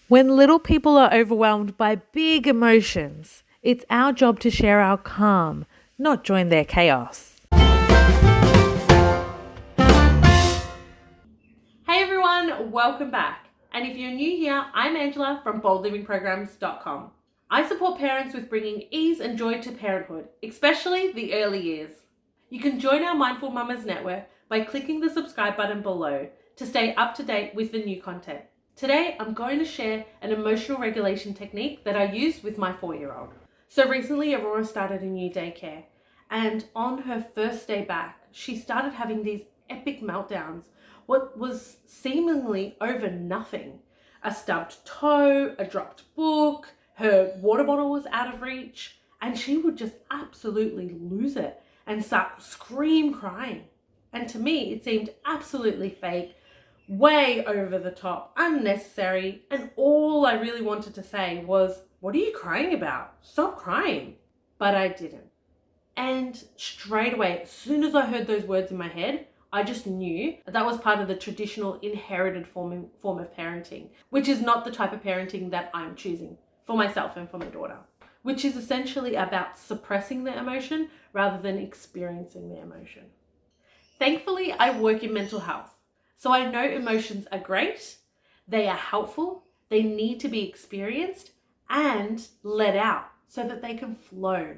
When little people are overwhelmed by big emotions, it's our job to share our calm, not join their chaos. Hey everyone, welcome back. And if you're new here, I'm Angela from boldlivingprograms.com. I support parents with bringing ease and joy to parenthood, especially the early years. You can join our Mindful Mamas network by clicking the subscribe button below to stay up to date with the new content. Today, I'm going to share an emotional regulation technique that I use with my 4-year-old. So recently, Aurora started a new daycare, and on her first day back, she started having these epic meltdowns. What was seemingly over nothing. A stubbed toe, a dropped book, her water bottle was out of reach, and she would just absolutely lose it and start scream crying. And to me, it seemed absolutely fake, way over the top, unnecessary, and all I really wanted to say was, "What are you crying about? Stop crying." But I didn't. And straight away, as soon as I heard those words in my head, I just knew that was part of the traditional inherited form of parenting, which is not the type of parenting that I'm choosing for myself and for my daughter, which is essentially about suppressing the emotion rather than experiencing the emotion. Thankfully, I work in mental health, so I know emotions are great, they are helpful, they need to be experienced and let out so that they can flow.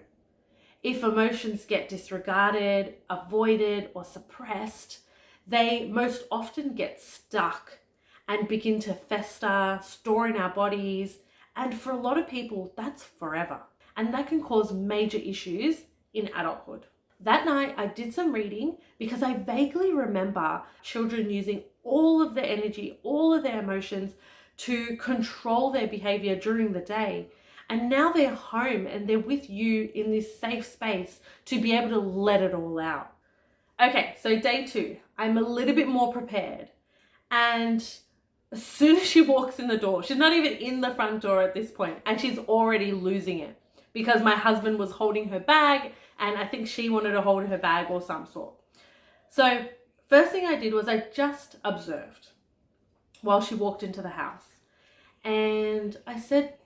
If emotions get disregarded, avoided, or suppressed, they most often get stuck and begin to fester, store in our bodies, and for a lot of people, that's forever. And that can cause major issues in adulthood. That night, I did some reading because I vaguely remember children using all of their energy, all of their emotions to control their behavior during the day. And now they're home and they're with you in this safe space to be able to let it all out. Okay, so day 2, I'm a little bit more prepared. And as soon as she walks in the door, she's not even in the front door at this point, and she's already losing it because my husband was holding her bag and I think she wanted to hold her bag or some sort. So first thing I did was I just observed while she walked into the house. And I said,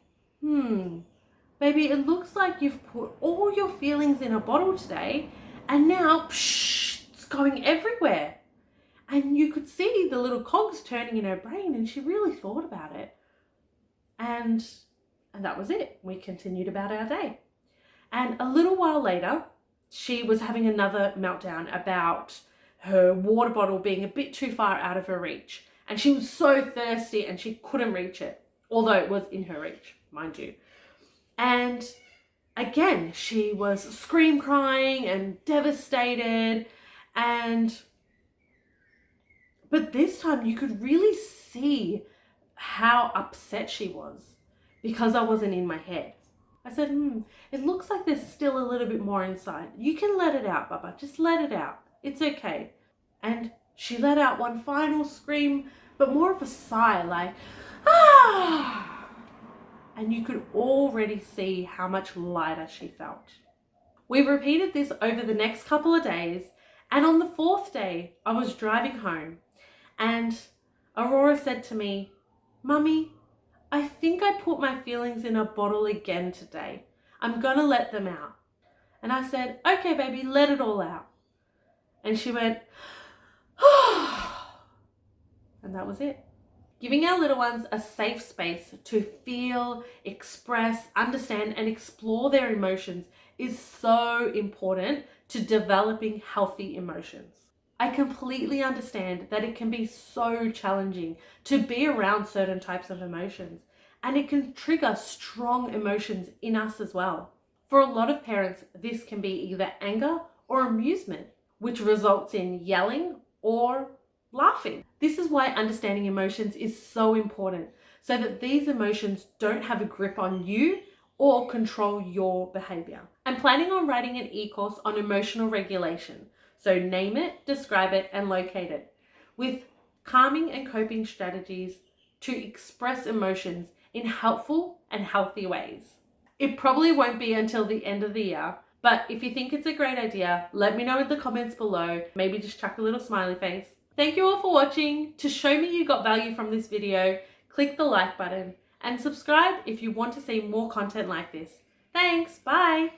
baby, it looks like you've put all your feelings in a bottle today and now it's going everywhere. And you could see the little cogs turning in her brain and she really thought about it. And that was it. We continued about our day. And a little while later, she was having another meltdown about her water bottle being a bit too far out of her reach. And she was so thirsty and she couldn't reach it, although it was in her reach, mind you. And again, she was scream crying and devastated. But this time you could really see how upset she was because I wasn't in my head. I said, it looks like there's still a little bit more inside. You can let it out, Baba. Just let it out. It's okay. And she let out one final scream, but more of a sigh, like, ah! And you could already see how much lighter she felt. We repeated this over the next couple of days, and on the 4th day, I was driving home, and Aurora said to me, "Mummy, I think I put my feelings in a bottle again today. I'm gonna let them out." And I said, "Okay, baby, let it all out." And she went, and that was it. Giving our little ones a safe space to feel, express, understand, and explore their emotions is so important to developing healthy emotions. I completely understand that it can be so challenging to be around certain types of emotions, and it can trigger strong emotions in us as well. For a lot of parents, this can be either anger or amusement, which results in yelling or laughing. This is why understanding emotions is so important, so that these emotions don't have a grip on you or control your behavior. I'm planning on writing an e-course on emotional regulation. So name it, describe it, and locate it, with calming and coping strategies to express emotions in helpful and healthy ways. It probably won't be until the end of the year, but if you think it's a great idea, let me know in the comments below. Maybe just chuck a little smiley face. Thank you all for watching. To show me you got value from this video, click the like button and subscribe if you want to see more content like this. Thanks, bye!